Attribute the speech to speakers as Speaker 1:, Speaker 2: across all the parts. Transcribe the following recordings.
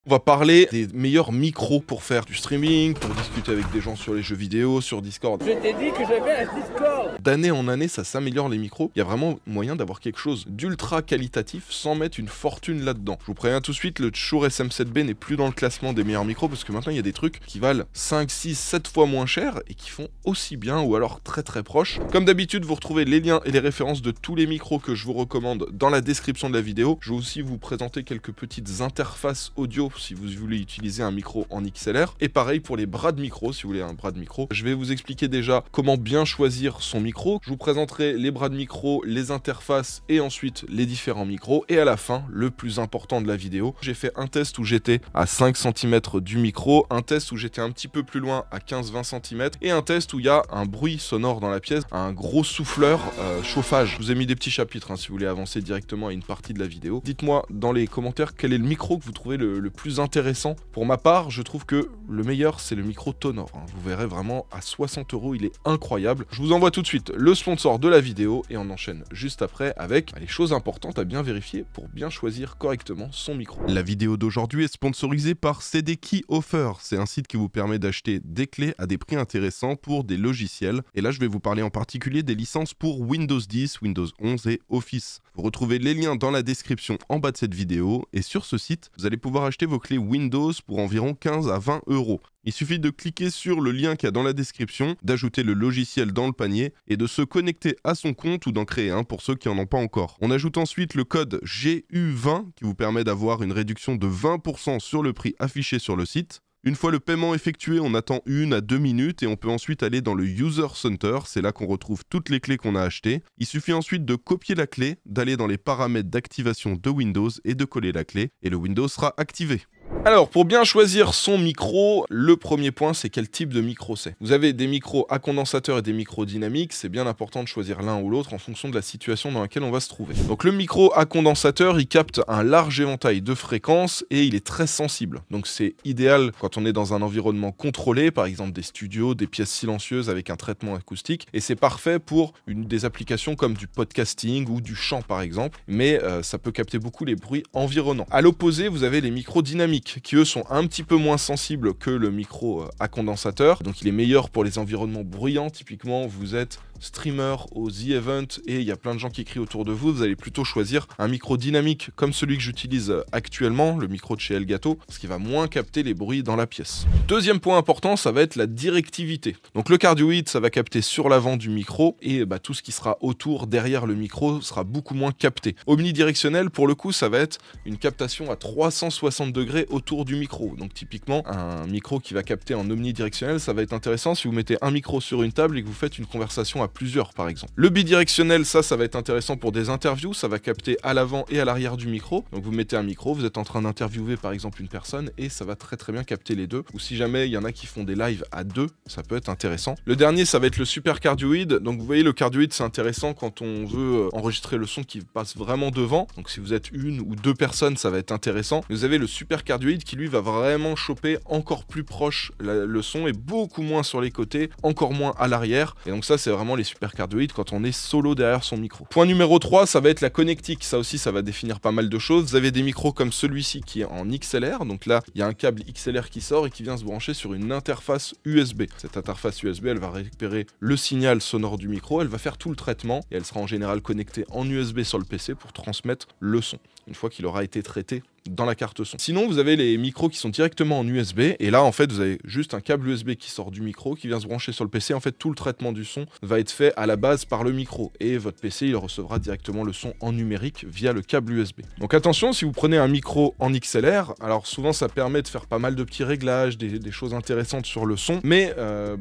Speaker 1: On va parler des meilleurs micros pour faire du streaming, pour discuter avec des gens sur les jeux vidéo, sur Discord.
Speaker 2: Je t'ai dit que j'avais un Discord.
Speaker 1: D'année en année, ça s'améliore les micros. Il y a vraiment moyen d'avoir quelque chose d'ultra qualitatif sans mettre une fortune là-dedans. Je vous préviens tout de suite, le Shure SM7B n'est plus dans le classement des meilleurs micros parce que maintenant il y a des trucs qui valent 5, 6, 7 fois moins cher et qui font aussi bien ou alors très très proches. Comme d'habitude, vous retrouvez les liens et les références de tous les micros que je vous recommande dans la description de la vidéo. Je vais aussi vous présenter quelques petites interfaces audio si vous voulez utiliser un micro en XLR. Et pareil pour les bras de micro, si vous voulez un bras de micro. Je vais vous expliquer déjà comment bien choisir son micro. Je vous présenterai les bras de micro, les interfaces et ensuite les différents micros. Et à la fin, le plus important de la vidéo, j'ai fait un test où j'étais à 5 cm du micro, un test où j'étais un petit peu plus loin à 15-20 cm et un test où il y a un bruit sonore dans la pièce, un gros souffleur chauffage. Je vous ai mis des petits chapitres si vous voulez avancer directement à une partie de la vidéo. Dites-moi dans les commentaires quel est le micro que vous trouvez le plus intéressant. Pour ma part, je trouve que le meilleur c'est le micro Tonor. Vous verrez vraiment à 60 €, il est incroyable. Je vous envoie tout de suite le sponsor de la vidéo et on enchaîne juste après avec les choses importantes à bien vérifier pour bien choisir correctement son micro.
Speaker 3: La vidéo d'aujourd'hui est sponsorisée par CD Key Offer. C'est un site qui vous permet d'acheter des clés à des prix intéressants pour des logiciels. Et là, je vais vous parler en particulier des licences pour Windows 10, Windows 11 et Office. Vous retrouvez les liens dans la description en bas de cette vidéo. Et sur ce site, vous allez pouvoir acheter vos clés Windows pour environ 15 à 20 €. Il suffit de cliquer sur le lien qu'il y a dans la description, d'ajouter le logiciel dans le panier et de se connecter à son compte ou d'en créer un pour ceux qui n'en ont pas encore. On ajoute ensuite le code GU20 qui vous permet d'avoir une réduction de 20% sur le prix affiché sur le site. Une fois le paiement effectué, on attend 1 à 2 minutes et on peut ensuite aller dans le User Center, c'est là qu'on retrouve toutes les clés qu'on a achetées. Il suffit ensuite de copier la clé, d'aller dans les paramètres d'activation de Windows et de coller la clé et le Windows sera activé.
Speaker 1: Alors, pour bien choisir son micro, le premier point, c'est quel type de micro c'est. Vous avez des micros à condensateur et des micros dynamiques, c'est bien important de choisir l'un ou l'autre en fonction de la situation dans laquelle on va se trouver. Donc le micro à condensateur, il capte un large éventail de fréquences et il est très sensible. Donc c'est idéal quand on est dans un environnement contrôlé, par exemple des studios, des pièces silencieuses avec un traitement acoustique, et c'est parfait pour des applications comme du podcasting ou du chant par exemple, mais ça peut capter beaucoup les bruits environnants. À l'opposé, vous avez les micros dynamiques, qui eux sont un petit peu moins sensibles que le micro à condensateur, donc il est meilleur pour les environnements bruyants. Typiquement, vous êtes streamer au The Event et il y a plein de gens qui crient autour de vous, vous allez plutôt choisir un micro dynamique comme celui que j'utilise actuellement, le micro de chez Elgato, parce qu'il va moins capter les bruits dans la pièce. Deuxième point important, ça va être la directivité. Donc le cardioïde, ça va capter sur l'avant du micro et tout ce qui sera autour, derrière le micro, sera beaucoup moins capté. Omnidirectionnel, pour le coup, ça va être une captation à 360 degrés autour du micro. Donc typiquement, un micro qui va capter en omnidirectionnel, ça va être intéressant si vous mettez un micro sur une table et que vous faites une conversation à plusieurs par exemple. Le bidirectionnel, ça va être intéressant pour des interviews, ça va capter à l'avant et à l'arrière du micro. Donc vous mettez un micro, vous êtes en train d'interviewer par exemple une personne et ça va très très bien capter les deux. Ou si jamais il y en a qui font des lives à deux, ça peut être intéressant. Le dernier, ça va être le supercardioïde. Donc vous voyez, le cardioïde, c'est intéressant quand on veut enregistrer le son qui passe vraiment devant. Donc si vous êtes une ou deux personnes, ça va être intéressant. Vous avez le supercardioïde qui lui va vraiment choper encore plus proche le son et beaucoup moins sur les côtés, encore moins à l'arrière. Et donc ça, c'est vraiment les supercardioïdes quand on est solo derrière son micro. Point numéro 3, ça va être la connectique. Ça aussi, ça va définir pas mal de choses. Vous avez des micros comme celui-ci qui est en XLR. Donc là, il y a un câble XLR qui sort et qui vient se brancher sur une interface USB. Cette interface USB, elle va récupérer le signal sonore du micro, elle va faire tout le traitement et elle sera en général connectée en USB sur le PC pour transmettre le son, une fois qu'il aura été traité dans la carte son. Sinon, vous avez les micros qui sont directement en USB et là en fait vous avez juste un câble USB qui sort du micro, qui vient se brancher sur le PC. En fait, tout le traitement du son va être fait à la base par le micro et votre PC il recevra directement le son en numérique via le câble USB. Donc attention, si vous prenez un micro en XLR, alors souvent ça permet de faire pas mal de petits réglages, des choses intéressantes sur le son, mais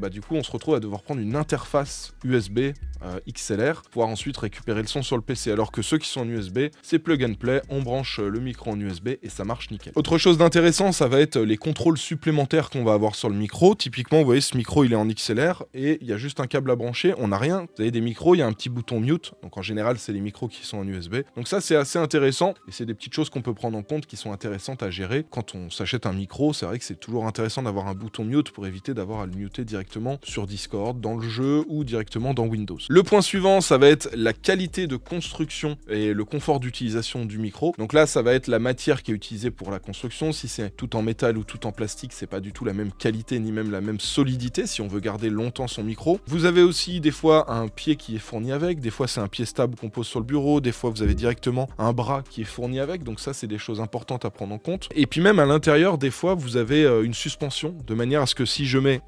Speaker 1: du coup on se retrouve à devoir prendre une interface USB XLR pour pouvoir ensuite récupérer le son sur le PC, alors que ceux qui sont en USB, c'est plug and play, on branche le micro en USB et ça marche nickel. Autre chose d'intéressant, ça va être les contrôles supplémentaires qu'on va avoir sur le micro. Typiquement, vous voyez, ce micro il est en XLR et il y a juste un câble à brancher, on n'a rien. Vous avez des micros, il y a un petit bouton mute, donc en général c'est les micros qui sont en USB. Donc ça c'est assez intéressant et c'est des petites choses qu'on peut prendre en compte qui sont intéressantes à gérer. Quand on s'achète un micro, c'est vrai que c'est toujours intéressant d'avoir un bouton mute pour éviter d'avoir à le muter directement sur Discord, dans le jeu ou directement dans Windows. Le point suivant, ça va être la qualité de construction et le confort d'utilisation du micro. Donc là, ça va être la matière polymère qui est utilisé pour la construction. Si c'est tout en métal ou tout en plastique, c'est pas du tout la même qualité ni même la même solidité si on veut garder longtemps son micro. Vous avez aussi des fois un pied qui est fourni avec, des fois c'est un pied stable qu'on pose sur le bureau, des fois vous avez directement un bras qui est fourni avec, donc ça c'est des choses importantes à prendre en compte. Et puis même à l'intérieur, des fois vous avez une suspension, de manière à ce que si je mets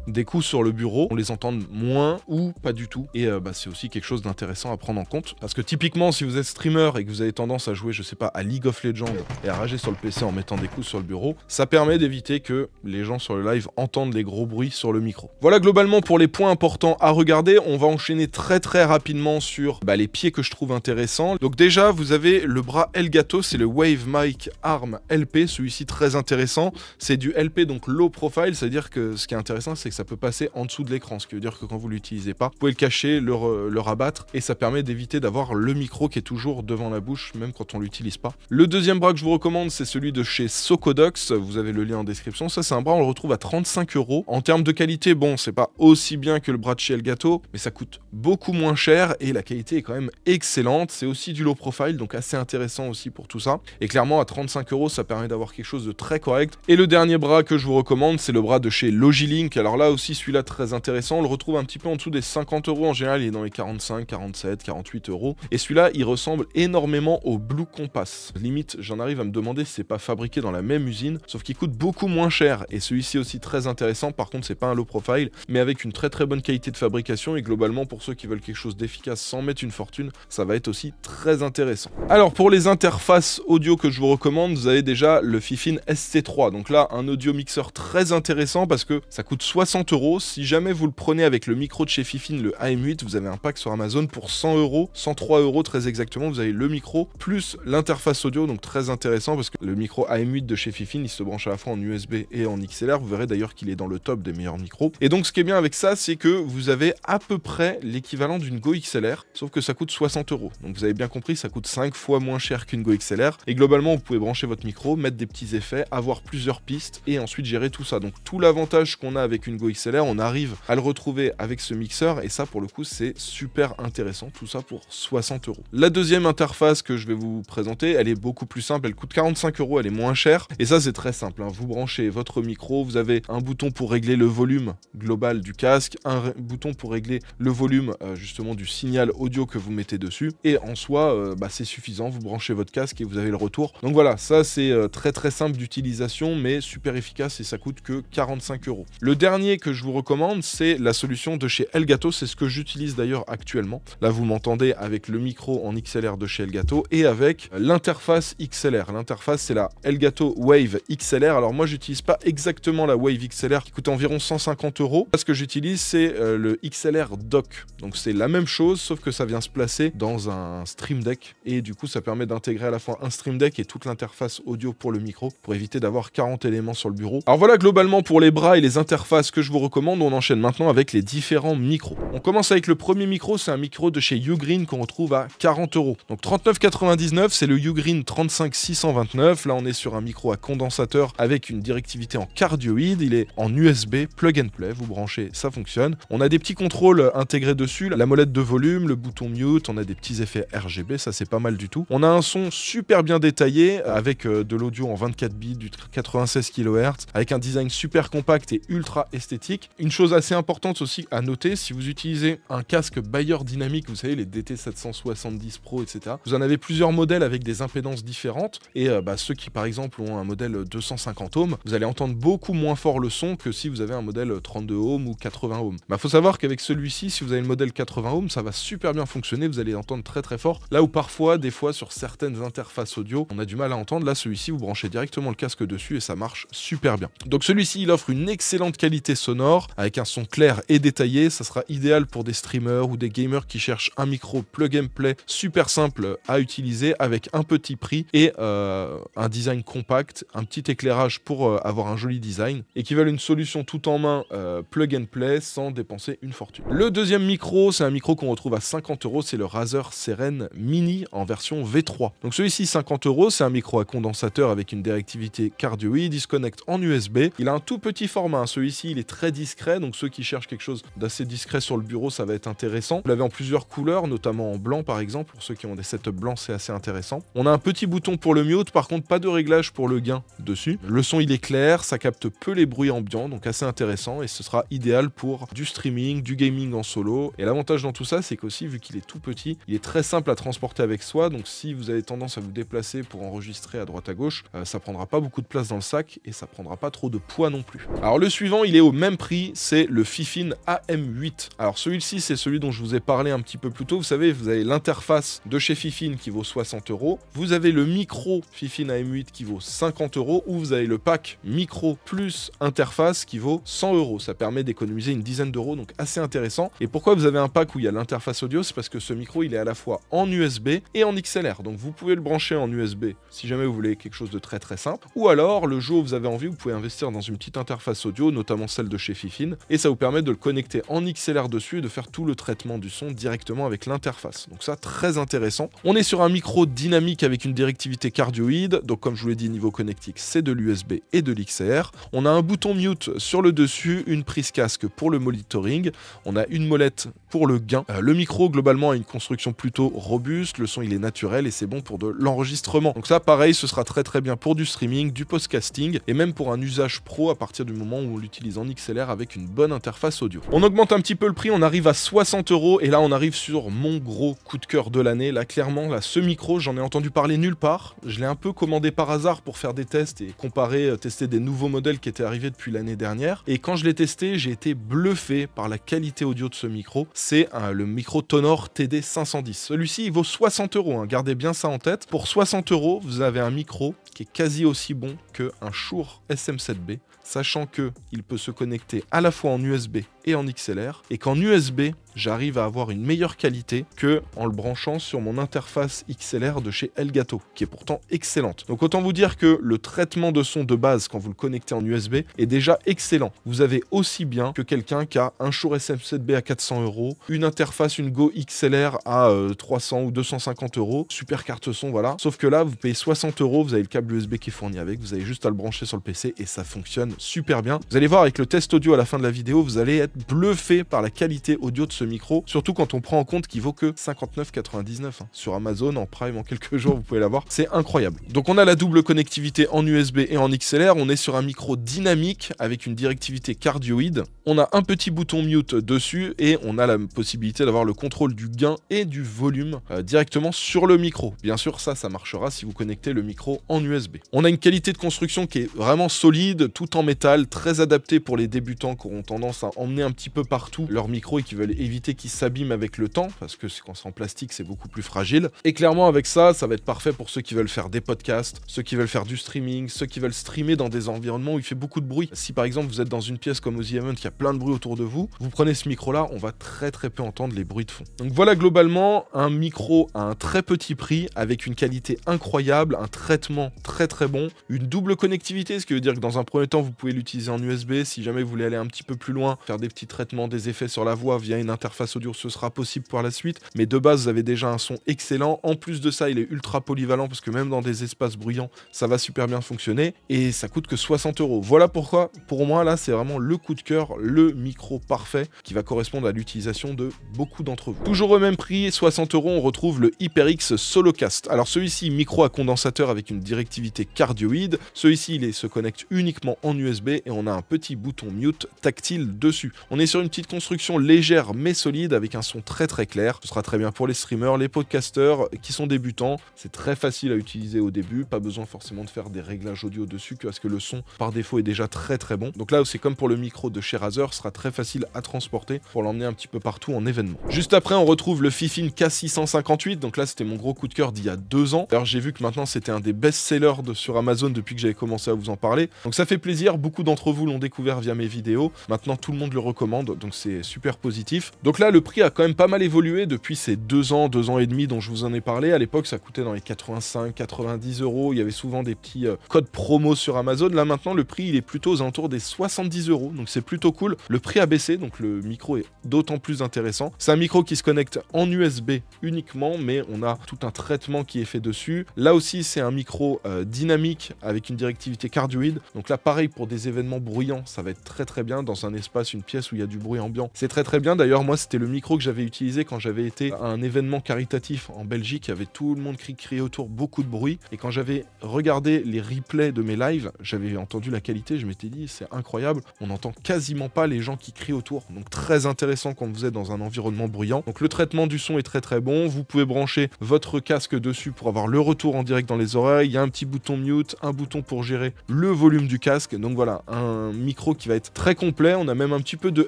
Speaker 1: des coups sur le bureau, on les entende moins ou pas du tout. Et c'est aussi quelque chose d'intéressant à prendre en compte. Parce que typiquement, si vous êtes streamer et que vous avez tendance à jouer, je sais pas, à League of Legends et à rager sur le PC en mettant des coups sur le bureau, ça permet d'éviter que les gens sur le live entendent les gros bruits sur le micro. Voilà globalement pour les points importants à regarder. On va enchaîner très rapidement sur les pieds que je trouve intéressants. Donc déjà, vous avez le bras Elgato, c'est le Wave Mic Arm LP, celui-ci très intéressant. C'est du LP, donc low profile, c'est-à-dire que ce qui est intéressant, c'est que ça peut passer en dessous de l'écran, ce qui veut dire que quand vous l'utilisez pas, vous pouvez le cacher, le rabattre, et ça permet d'éviter d'avoir le micro qui est toujours devant la bouche, même quand on l'utilise pas. Le deuxième bras que je vous recommande, c'est celui de chez Socodox, vous avez le lien en description. Ça, c'est un bras, on le retrouve à 35 €. En termes de qualité, bon, c'est pas aussi bien que le bras de chez Elgato, mais ça coûte beaucoup moins cher, et la qualité est quand même excellente. C'est aussi du low profile, donc assez intéressant aussi pour tout ça. Et clairement, à 35 €, ça permet d'avoir quelque chose de très correct. Et le dernier bras que je vous recommande, c'est le bras de chez Logilink. Alors là aussi, celui-là très intéressant. On le retrouve un petit peu en dessous des 50 € en général. Il est dans les 45, 47, 48 €. Et celui-là, il ressemble énormément au Blue Compass. Limite, j'en arrive à me demander si c'est pas fabriqué dans la même usine, sauf qu'il coûte beaucoup moins cher. Et celui-ci aussi très intéressant. Par contre, c'est pas un low profile, mais avec une très bonne qualité de fabrication. Et globalement, pour ceux qui veulent quelque chose d'efficace sans mettre une fortune, ça va être aussi très intéressant. Alors, pour les interfaces audio que je vous recommande, vous avez déjà le Fifine SC3. Donc là, un audio mixeur très intéressant parce que ça coûte 60 €. Si jamais vous le prenez avec le micro de chez Fifine, le AM8, vous avez un pack sur Amazon pour 100 €, 103 € très exactement. Vous avez le micro plus l'interface audio, donc très intéressant parce que le micro AM8 de chez Fifine, il se branche à la fois en USB et en XLR. Vous verrez d'ailleurs qu'il est dans le top des meilleurs micros. Et donc ce qui est bien avec ça, c'est que vous avez à peu près l'équivalent d'une Go XLR, sauf que ça coûte 60 €. Donc vous avez bien compris, ça coûte 5 fois moins cher qu'une Go XLR. Et globalement, vous pouvez brancher votre micro, mettre des petits effets, avoir plusieurs pistes et ensuite gérer tout ça. Donc tout l'avantage qu'on a avec une Go XLR, on arrive à le retrouver avec ce mixeur, et ça pour le coup c'est super intéressant, tout ça pour 60 €. La deuxième interface que je vais vous présenter, elle est beaucoup plus simple, elle coûte 45 €, elle est moins chère, et ça c'est très simple, hein. Vous branchez votre micro, vous avez un bouton pour régler le volume global du casque, un bouton pour régler le volume justement du signal audio que vous mettez dessus, et en soi c'est suffisant, vous branchez votre casque et vous avez le retour. Donc voilà, ça c'est très simple d'utilisation, mais super efficace, et ça coûte que 45 €. Le dernier que je vous recommande, c'est la solution de chez Elgato, c'est ce que j'utilise d'ailleurs actuellement. Là vous m'entendez avec le micro en XLR de chez Elgato et avec l'interface XLR. L'interface c'est la Elgato Wave XLR. Alors moi j'utilise pas exactement la Wave XLR qui coûte environ 150 €. Ce que j'utilise c'est le XLR Dock. Donc c'est la même chose, sauf que ça vient se placer dans un Stream Deck, et du coup ça permet d'intégrer à la fois un Stream Deck et toute l'interface audio pour le micro, pour éviter d'avoir 40 éléments sur le bureau. Alors voilà globalement pour les bras et les interfaces que je vous recommande. On enchaîne maintenant avec les différents micros. On commence avec le premier micro, c'est un micro de chez Ugreen qu'on retrouve à 40 €. Donc 39,99 €, c'est le Ugreen 35629. Là on est sur un micro à condensateur avec une directivité en cardioïde. Il est en USB, plug and play, vous branchez, ça fonctionne. On a des petits contrôles intégrés dessus, la molette de volume, le bouton mute, on a des petits effets RGB, ça c'est pas mal du tout. On a un son super bien détaillé avec de l'audio en 24 bits, du 96 kHz, avec un design super compact et ultra esthétique. Une chose assez importante aussi à noter, si vous utilisez un casque Bayer Dynamic, vous savez les DT770 Pro, etc., vous en avez plusieurs modèles avec des impédances différentes, et ceux qui par exemple ont un modèle 250 ohms, vous allez entendre beaucoup moins fort le son que si vous avez un modèle 32 ohms ou 80 ohms. Faut savoir qu'avec celui-ci, si vous avez le modèle 80 ohms, ça va super bien fonctionner, vous allez entendre très fort, là où parfois, des fois sur certaines interfaces audio, on a du mal à entendre. Là celui-ci, vous branchez directement le casque dessus et ça marche super bien. Donc celui-ci, il offre une excellente qualité sonore, avec un son clair et détaillé. Ça sera idéal pour des streamers ou des gamers qui cherchent un micro plug and play super simple à utiliser, avec un petit prix et un design compact, un petit éclairage pour avoir un joli design, et qui veulent une solution tout en main plug and play sans dépenser une fortune. Le deuxième micro, c'est un micro qu'on retrouve à 50 €, c'est le Razer Seren Mini en version V3. Donc celui-ci 50 €, c'est un micro à condensateur avec une directivité cardioïde, il se connecte en USB, il a un tout petit format, celui-ci il est est très discret, donc ceux qui cherchent quelque chose d'assez discret sur le bureau, ça va être intéressant. Vous l'avez en plusieurs couleurs, notamment en blanc par exemple, pour ceux qui ont des setups blancs, c'est assez intéressant. On a un petit bouton pour le mute, par contre pas de réglage pour le gain dessus. Le son il est clair, ça capte peu les bruits ambiants, donc assez intéressant, et ce sera idéal pour du streaming, du gaming en solo. Et l'avantage dans tout ça, c'est qu'aussi, vu qu'il est tout petit, il est très simple à transporter avec soi, donc si vous avez tendance à vous déplacer pour enregistrer à droite à gauche, ça prendra pas beaucoup de place dans le sac, et ça prendra pas trop de poids non plus. Alors le suivant, il est au même prix, c'est le Fifine AM8. Alors celui-ci, c'est celui dont je vous ai parlé un petit peu plus tôt. Vous savez, vous avez l'interface de chez Fifine qui vaut 60 €. Vous avez le micro Fifine AM8 qui vaut 50 €, ou vous avez le pack micro plus interface qui vaut 100 €. Ça permet d'économiser une dizaine d'euros, donc assez intéressant. Et pourquoi vous avez un pack où il y a l'interface audio? C'est parce que ce micro, il est à la fois en USB et en XLR. Donc vous pouvez le brancher en USB si jamais vous voulez quelque chose de très très simple. Ou alors, le jour où vous avez envie, vous pouvez investir dans une petite interface audio, notamment celle de chez Fifine, et ça vous permet de le connecter en XLR dessus et de faire tout le traitement du son directement avec l'interface. Donc ça, très intéressant. On est sur un micro dynamique avec une directivité cardioïde, donc comme je vous l'ai dit, niveau connectique, c'est de l'USB et de l'XLR. On a un bouton mute sur le dessus, une prise casque pour le monitoring, on a une molette pour le gain. Le micro, globalement, a une construction plutôt robuste, le son il est naturel et c'est bon pour de l'enregistrement. Donc ça, pareil, ce sera très très bien pour du streaming, du podcasting et même pour un usage pro à partir du moment où on l'utilise en XLR avec une bonne interface audio. On augmente un petit peu le prix, on arrive à 60 € et là on arrive sur mon gros coup de cœur de l'année. Là clairement, là, ce micro, j'en ai entendu parler nulle part. Je l'ai un peu commandé par hasard pour faire des tests et comparer, tester des nouveaux modèles qui étaient arrivés depuis l'année dernière. Et quand je l'ai testé, j'ai été bluffé par la qualité audio de ce micro. C'est le micro Tonor TD510. Celui-ci, il vaut 60 €, hein. Gardez bien ça en tête. Pour 60 €, vous avez un micro qui est quasi aussi bon qu'un Shure SM7B, sachant qu'il peut se connecter à la fois en USB et en XLR, et qu'en USB, j'arrive à avoir une meilleure qualité que en le branchant sur mon interface XLR de chez Elgato, qui est pourtant excellente. Donc autant vous dire que le traitement de son de base, quand vous le connectez en USB, est déjà excellent. Vous avez aussi bien que quelqu'un qui a un Shure SM7B à 400 €, une interface, une Go XLR à 300 ou 250 €, super carte son, voilà. Sauf que là, vous payez 60 €, vous avez le câble USB qui est fourni avec, vous avez juste à le brancher sur le PC et ça fonctionne super bien. Vous allez voir avec le test audio à la fin de la vidéo, vous allez être bluffé par la qualité audio de ce micro, surtout quand on prend en compte qu'il vaut que 59,99 hein. Sur Amazon, en Prime, en quelques jours, vous pouvez l'avoir. C'est incroyable. Donc on a la double connectivité en USB et en XLR, on est sur un micro dynamique avec une directivité cardioïde. On a un petit bouton mute dessus et on a la possibilité d'avoir le contrôle du gain et du volume directement sur le micro. Bien sûr, ça marchera si vous connectez le micro en USB. On a une qualité de construction qui est vraiment solide, tout en métal, très adapté pour les débutants qui auront tendance à emmener un petit peu partout leur micro et qui veulent éviter qu'ils s'abîment avec le temps, parce que quand c'est en plastique, c'est beaucoup plus fragile. Et clairement, avec ça, ça va être parfait pour ceux qui veulent faire des podcasts, ceux qui veulent faire du streaming, ceux qui veulent streamer dans des environnements où il fait beaucoup de bruit. Si par exemple, vous êtes dans une pièce comme au The Event, il y a plein de bruit autour de vous, vous prenez ce micro-là, on va très très peu entendre les bruits de fond. Donc voilà globalement un micro à un très petit prix, avec une qualité incroyable, un traitement très très bon, une double connectivité, ce qui veut dire que dans un premier temps, vous pouvez l'utiliser en USB. Si jamais vous voulez aller un petit peu plus loin, faire des petits traitements, des effets sur la voix via une interface audio, ce sera possible par la suite. Mais de base, vous avez déjà un son excellent. En plus de ça, il est ultra polyvalent parce que même dans des espaces bruyants, ça va super bien fonctionner. Et ça coûte que 60 €. Voilà pourquoi, pour moi, là, c'est vraiment le coup de cœur, le micro parfait qui va correspondre à l'utilisation de beaucoup d'entre vous. Toujours au même prix, 60 €, on retrouve le HyperX Solocast. Alors celui-ci, micro à condensateur avec une directivité cardioïde. Celui-ci, il se connecte uniquement en USB et on a un petit bouton mute tactile dessus. On est sur une petite construction légère mais solide avec un son très très clair. Ce sera très bien pour les streamers, les podcasters qui sont débutants. C'est très facile à utiliser au début, pas besoin forcément de faire des réglages audio dessus parce que le son par défaut est déjà très très bon. Donc là, c'est comme pour le micro de chez Razer, ce sera très facile à transporter pour l'emmener un petit peu partout en événement. Juste après, on retrouve le Fifine K658. Donc là, c'était mon gros coup de cœur d'il y a 2 ans. D'ailleurs, j'ai vu que maintenant c'était un des best-sellers sur Amazon depuis que j'avais commencé à vous en parler. Donc ça fait plaisir, beaucoup d'entre vous l'ont découvert via mes vidéos. Maintenant, tout le monde le recommande, donc c'est super positif. Donc là, le prix a quand même pas mal évolué depuis ces 2 ans et demi dont je vous en ai parlé. À l'époque, ça coûtait dans les 85, 90 €. Il y avait souvent des petits codes promo sur Amazon. Là, maintenant, le prix, il est plutôt aux alentours des 70 €. Donc c'est plutôt cool. Le prix a baissé, donc le micro est d'autant plus intéressant. C'est un micro qui se connecte en USB uniquement, mais on a tout un traitement qui est fait dessus. Là aussi, c'est un micro dynamique avec une directivité cardioïde. Donc là, pareil, pour des événements bruyants, ça va être très très bien dans un espace, une pièce où il y a du bruit ambiant. C'est très très bien. D'ailleurs, moi, c'était le micro que j'avais utilisé quand j'avais été à un événement caritatif en Belgique. Il y avait tout le monde qui criait autour, beaucoup de bruit. Et quand j'avais regardé les replays de mes lives, j'avais entendu la qualité. Je m'étais dit, c'est incroyable. On n'entend quasiment pas les gens qui crient autour. Donc très intéressant quand vous êtes dans un environnement bruyant. Donc le traitement du son est très très bon. Vous pouvez brancher votre casque dessus pour avoir le retour en direct dans les oreilles. Il y a un petit bouton mute, un bouton pour gérer le volume du casque. Donc voilà, un micro qui va être très complet. On a même un petit peu de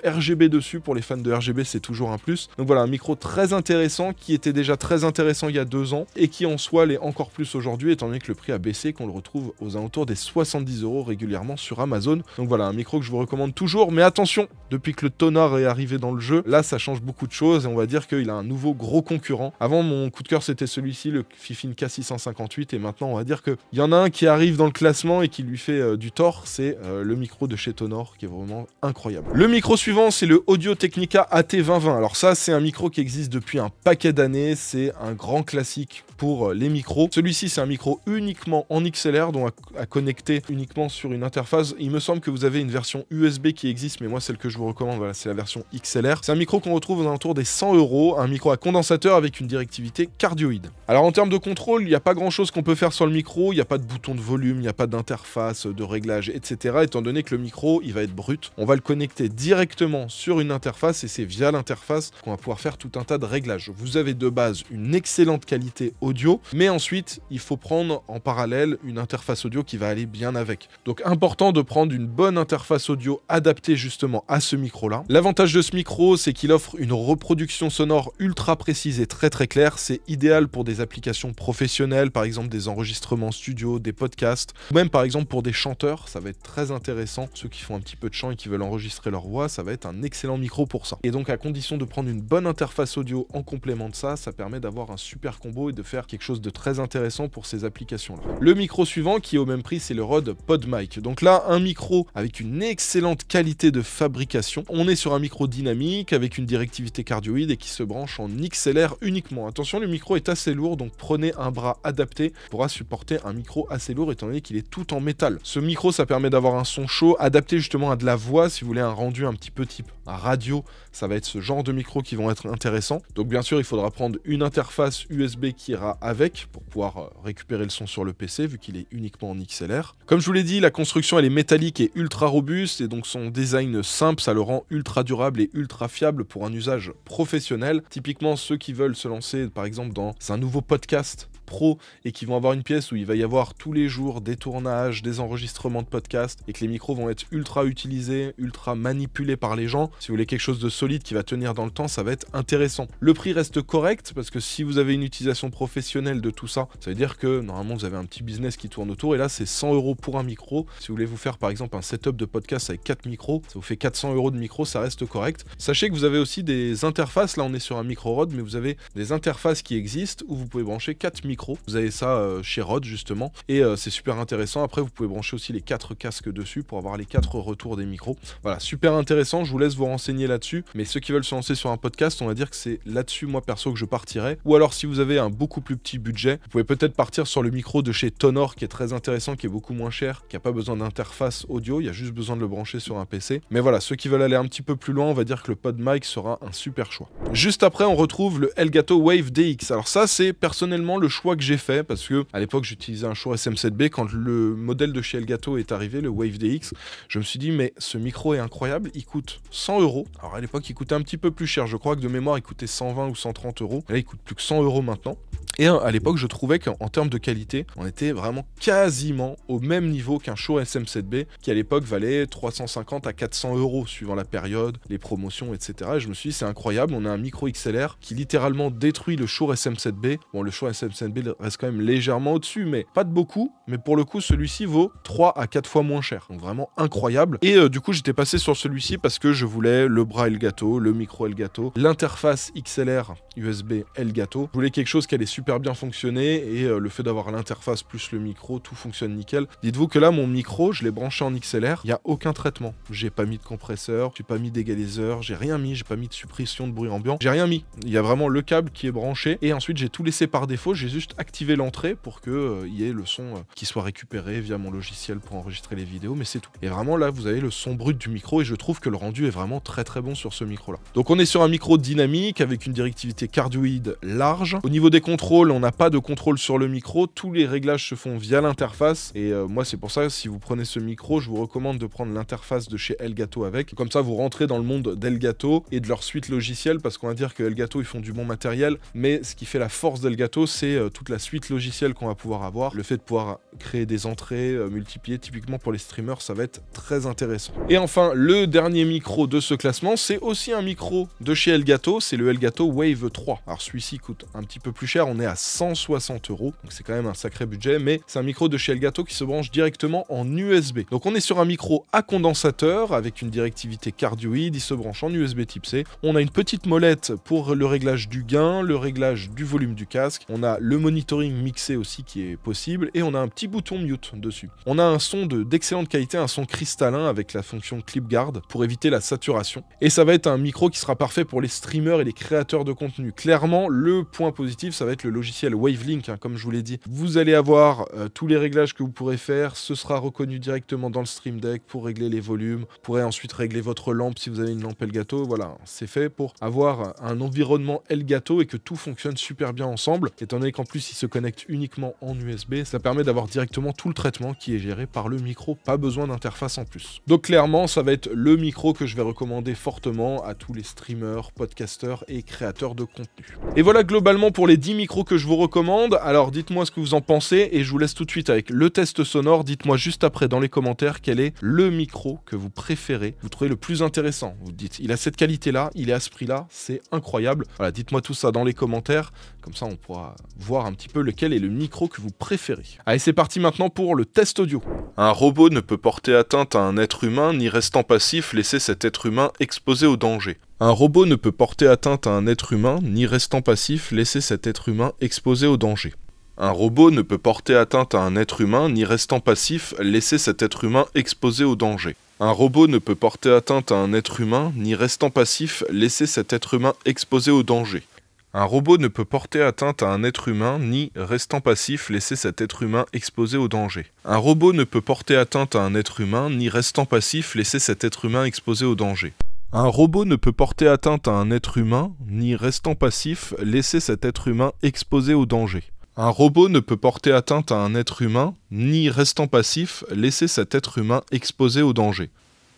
Speaker 1: RGB dessus. Pour les fans de RGB, c'est toujours un plus. Donc voilà, un micro très intéressant qui était déjà très intéressant il y a 2 ans et qui en soi l'est encore plus aujourd'hui étant donné que le prix a baissé, qu'on le retrouve aux alentours des 70 € régulièrement sur Amazon. Donc voilà, un micro que je vous recommande toujours. Mais attention, depuis que le Tonor est arrivé dans le jeu, là ça change beaucoup de choses et on va dire qu'il a un nouveau gros concurrent. Avant, mon coup de cœur c'était celui-ci, le Fifine K658, et maintenant on va dire qu'il y en a un qui arrive dans le classement et qui lui fait du tort, c'est le micro de chez Tonor qui est vraiment incroyable. Le micro suivant, c'est le Audio-Technica AT2020. Alors ça, c'est un micro qui existe depuis un paquet d'années, c'est un grand classique pour les micros. Celui-ci, c'est un micro uniquement en XLR, donc à connecter uniquement sur une interface. Il me semble que vous avez une version USB qui existe, mais moi, celle que je vous recommande, voilà, c'est la version XLR. C'est un micro qu'on retrouve aux alentours des 100 €, un micro à condensateur avec une directivité cardioïde. Alors en termes de contrôle, il n'y a pas grand-chose qu'on peut faire sur le micro, il n'y a pas de bouton de volume, il n'y a pas d'interface, de réglage, etc. Étant donné que le micro, il va être brut, on va le connecter directement sur une interface et c'est via l'interface qu'on va pouvoir faire tout un tas de réglages. Vous avez de base une excellente qualité audio, mais ensuite, il faut prendre en parallèle une interface audio qui va aller bien avec. Donc important de prendre une bonne interface audio adaptée justement à ce micro-là. L'avantage de ce micro, c'est qu'il offre une reproduction sonore ultra précise et très très claire. C'est idéal pour des applications professionnelles, par exemple des enregistrements studio, des podcasts, ou même par exemple pour des chanteurs, ça va être très intéressant. Ceux qui font un petit peu de chant et qui veulent enregistrer leur voix, ça va être un excellent micro pour ça. Et donc à condition de prendre une bonne interface audio en complément de ça, ça permet d'avoir un super combo et de faire quelque chose de très intéressant pour ces applications-là. Le micro suivant qui est au même prix, c'est le Rode PodMic. Donc là, un micro avec une excellente qualité de fabrication. On est sur un micro dynamique avec une directivité cardioïde et qui se branche en XLR uniquement. Attention, le micro est assez lourd, donc prenez un bras adapté, pourra supporter un micro assez lourd étant donné qu'il est tout en métal. Ce micro, ça permet d'avoir un son chaud, adapté justement à de la voix, si vous voulez un rendu un petit peu type radio, ça va être ce genre de micro qui vont être intéressants. Donc bien sûr, il faudra prendre une interface USB qui ira avec pour pouvoir récupérer le son sur le PC vu qu'il est uniquement en XLR. Comme je vous l'ai dit, la construction elle est métallique et ultra robuste et donc son design simple, ça le rend ultra durable et ultra fiable pour un usage professionnel. Typiquement ceux qui veulent se lancer par exemple dans un nouveau podcast pro et qui vont avoir une pièce où il va y avoir tous les jours des tournages, des enregistrements de podcasts et que les micros vont être ultra utilisés, ultra manipulés par les gens. Si vous voulez quelque chose de solide qui va tenir dans le temps, ça va être intéressant. Le prix reste correct parce que si vous avez une utilisation professionnelle de tout ça, ça veut dire que normalement vous avez un petit business qui tourne autour et là c'est 100 € pour un micro. Si vous voulez vous faire par exemple un setup de podcast avec 4 micros, ça vous fait 400 € de micro, ça reste correct. Sachez que vous avez aussi des interfaces, là on est sur un micro Rode, mais vous avez des interfaces qui existent où vous pouvez brancher 4 micros. Vous avez ça chez Rode justement et c'est super intéressant. Après vous pouvez brancher aussi les 4 casques dessus pour avoir les 4 retours des micros. Voilà, super intéressant, je vous laisse vous renseigner là-dessus, mais ceux qui veulent se lancer sur un podcast, on va dire que c'est là-dessus moi perso que je partirais. Ou alors si vous avez un beaucoup plus petit budget, vous pouvez peut-être partir sur le micro de chez Tonor qui est très intéressant, qui est beaucoup moins cher, qui n'a pas besoin d'interface audio, il y a juste besoin de le brancher sur un PC. Mais voilà, ceux qui veulent aller un petit peu plus loin, on va dire que le PodMic sera un super choix. Juste après on retrouve le Elgato Wave DX. Alors ça c'est personnellement le choix que j'ai fait parce que à l'époque j'utilisais un Shure SM7B. Quand le modèle de chez Elgato est arrivé, le Wave DX, je me suis dit mais ce micro est incroyable, il coûte 100 €. Alors à l'époque il coûtait un petit peu plus cher, je crois que de mémoire il coûtait 120 ou 130 €. Là il coûte plus que 100 € maintenant. Et à l'époque, je trouvais qu'en termes de qualité, on était vraiment quasiment au même niveau qu'un Shure SM7B qui à l'époque valait 350 à 400 € suivant la période, les promotions, etc. Et je me suis dit, c'est incroyable, on a un micro XLR qui littéralement détruit le Shure SM7B. Bon, le Shure SM7B USB reste quand même légèrement au-dessus, mais pas de beaucoup. Mais pour le coup, celui-ci vaut 3 à 4 fois moins cher. Donc vraiment incroyable. Et du coup, j'étais passé sur celui-ci parce que je voulais le bras Elgato, le micro Elgato, l'interface XLR USB Elgato. Je voulais quelque chose qui allait super bien fonctionner et le fait d'avoir l'interface plus le micro, tout fonctionne nickel. Dites-vous que là, mon micro, je l'ai branché en XLR, il n'y a aucun traitement. J'ai pas mis de compresseur, j'ai pas mis d'égaliseur, j'ai rien mis, j'ai pas mis de suppression de bruit ambiant, j'ai rien mis. Il y a vraiment le câble qui est branché et ensuite j'ai tout laissé par défaut, j'ai juste activé l'entrée pour que y ait le son qui soit récupéré via mon logiciel pour enregistrer les vidéos, mais c'est tout. Et vraiment là, vous avez le son brut du micro et je trouve que le rendu est vraiment très bon sur ce micro là. Donc on est sur un micro dynamique avec une directivité cardioïde large. Au niveau des contrôles, on n'a pas de contrôle sur le micro, tous les réglages se font via l'interface et moi c'est pour ça, si vous prenez ce micro, je vous recommande de prendre l'interface de chez Elgato avec. Comme ça vous rentrez dans le monde d'Elgato et de leur suite logicielle, parce qu'on va dire que Elgato ils font du bon matériel, mais ce qui fait la force d'Elgato, c'est toute la suite logicielle qu'on va pouvoir avoir. Le fait de pouvoir créer des entrées, multiplier, typiquement pour les streamers, ça va être très intéressant. Et enfin, le dernier micro de ce classement, c'est aussi un micro de chez Elgato, c'est le Elgato Wave 3. Alors celui-ci coûte un petit peu plus cher, on est à 160 €, donc c'est quand même un sacré budget, mais c'est un micro de chez Elgato qui se branche directement en USB. Donc on est sur un micro à condensateur avec une directivité cardioïde, il se branche en USB type C. On a une petite molette pour le réglage du gain, le réglage du volume du casque, on a le monitoring mixé aussi qui est possible, et on a un petit bouton mute dessus. On a un son d'excellente qualité, un son cristallin avec la fonction clip guard pour éviter la saturation. Et ça va être un micro qui sera parfait pour les streamers et les créateurs de contenu. Clairement, le point positif, ça va être le logiciel Wavelink, hein, comme je vous l'ai dit. Vous allez avoir tous les réglages que vous pourrez faire, ce sera reconnu directement dans le Stream Deck pour régler les volumes. Vous pourrez ensuite régler votre lampe si vous avez une lampe Elgato. Voilà, c'est fait pour avoir un environnement Elgato et que tout fonctionne super bien ensemble. Étant donné qu'en plus, il se connecte uniquement en USB, ça permet d'avoir directement tout le traitement qui est géré par le micro. Pas besoin d'interface en plus. Donc clairement, ça va être le micro que je vais recommander fortement à tous les streamers, podcasteurs et créateurs de contenu. Et voilà globalement pour les 10 micros que je vous recommande. Alors dites-moi ce que vous en pensez et je vous laisse tout de suite avec le test sonore. Dites-moi juste après dans les commentaires quel est le micro que vous préférez, vous trouvez le plus intéressant. Vous dites, il a cette qualité-là, il est à ce prix-là, c'est incroyable. Voilà, dites-moi tout ça dans les commentaires, comme ça on pourra voir un petit peu lequel est le micro que vous préférez. Allez, c'est parti maintenant pour le test audio.
Speaker 3: Un robot ne peut porter atteinte à un être humain, ni restant passif laisser cet être humain exposé au danger. Un robot ne peut porter atteinte à un être humain, ni restant passif laisser cet être humain exposé au danger. Un robot ne peut porter atteinte à un être humain, ni restant passif laisser cet être humain exposé au danger. Un robot ne peut porter atteinte à un être humain, ni restant passif laisser cet être humain exposé au danger. Un robot ne peut porter atteinte à un être humain, ni restant passif laisser cet être humain exposé au danger. Un robot ne peut porter atteinte à un être humain, ni restant passif laisser cet être humain exposé au danger. Un robot ne peut porter atteinte à un être humain, ni restant passif laisser cet être humain exposé au danger. Un robot ne peut porter atteinte à un être humain, ni restant passif laisser cet être humain exposé au danger.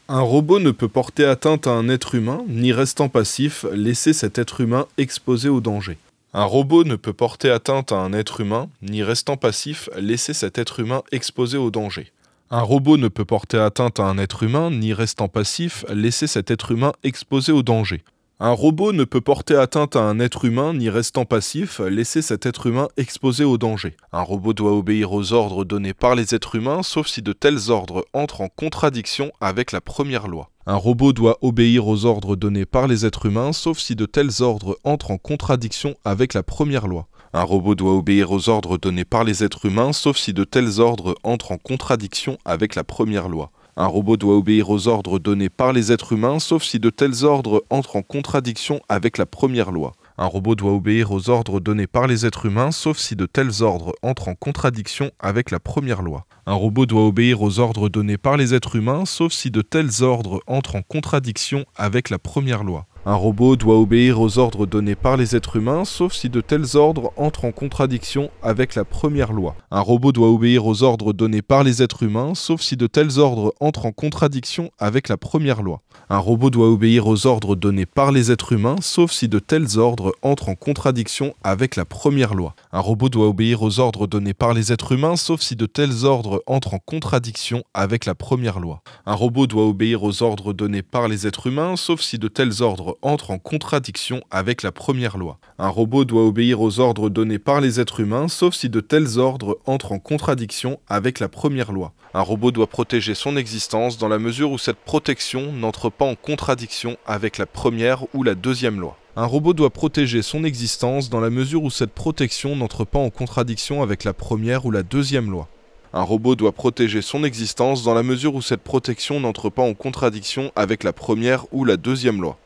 Speaker 3: Un robot ne peut porter atteinte à un être humain, ni restant passif laisser cet être humain exposé au danger. Un robot ne peut porter atteinte à un être humain, ni restant passif laisser cet être humain exposé au danger. Un robot ne peut porter atteinte à un être humain, ni restant passif laisser cet être humain exposé au danger. Un robot ne peut porter atteinte à un être humain, ni restant passif laisser cet être humain exposé au danger. Un robot doit obéir aux ordres donnés par les êtres humains, sauf si de tels ordres entrent en contradiction avec la première loi. Un robot doit obéir aux ordres donnés par les êtres humains, sauf si de tels ordres entrent en contradiction avec la première loi. Un robot doit obéir aux ordres donnés par les êtres humains, sauf si de tels ordres entrent en contradiction avec la première loi. Un robot doit obéir aux ordres donnés par les êtres humains, sauf si de tels ordres entrent en contradiction avec la première loi. Un robot doit obéir aux ordres donnés par les êtres humains, sauf si de tels ordres entrent en contradiction avec la première loi. Un robot doit obéir aux ordres donnés par les êtres humains, sauf si de tels ordres entrent en contradiction avec la première loi. Un robot doit obéir aux ordres donnés par les êtres humains, sauf si de tels ordres entrent en contradiction avec la première loi. Un robot doit obéir aux ordres donnés par les êtres humains, sauf si de tels ordres entrent en contradiction avec la première loi. Un robot doit obéir aux ordres donnés par les êtres humains, sauf si de tels ordres entrent en contradiction avec la première loi. Un robot doit obéir aux ordres donnés par les êtres humains, sauf si de tels ordres
Speaker 1: ordres entrent en contradiction avec la première loi. Un robot doit obéir aux ordres donnés par les êtres humains, sauf si de tels ordres entrent en contradiction avec la première loi. Un robot doit obéir aux ordres donnés par les êtres humains, sauf si de tels ordres entrent en contradiction avec la première loi. Un robot doit protéger son existence dans la mesure où cette protection n'entre pas en contradiction avec la première ou la deuxième loi. Un robot doit protéger son existence dans la mesure où cette protection n'entre pas en contradiction avec la première ou la deuxième loi. Un robot doit protéger son existence dans la mesure où cette protection n'entre pas en contradiction avec la première ou la deuxième loi.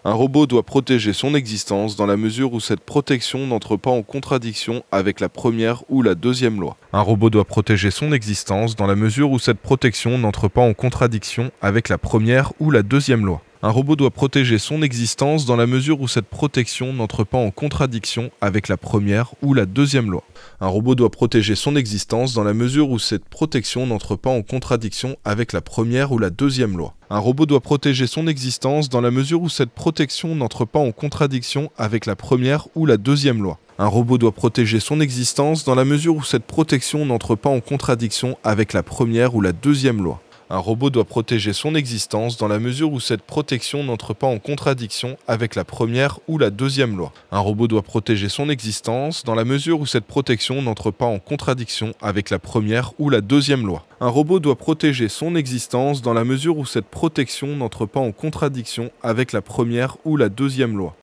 Speaker 1: Un robot doit protéger son existence dans la mesure où cette protection n'entre pas en contradiction avec la première ou la deuxième loi. Un robot doit protéger son existence dans la mesure où cette protection n'entre pas en contradiction avec la première ou la deuxième loi. Un robot doit protéger son existence dans la mesure où cette protection n'entre pas en contradiction avec la première ou la deuxième loi. Un robot doit protéger son existence dans la mesure où cette protection n'entre pas en contradiction avec la première ou la deuxième loi. Un robot doit protéger son existence dans la mesure où cette protection n'entre pas en contradiction avec la première ou la deuxième loi. Un robot doit protéger son existence dans la mesure où cette protection n'entre pas en contradiction avec la première ou la deuxième loi. Un robot doit protéger son existence dans la mesure où cette protection n'entre pas en contradiction avec la première ou la deuxième loi. Un robot doit protéger son existence dans la mesure où cette protection n'entre pas en contradiction avec la première ou la deuxième loi. Un robot doit protéger son existence dans la mesure où cette protection n'entre pas en contradiction avec la première ou la deuxième loi.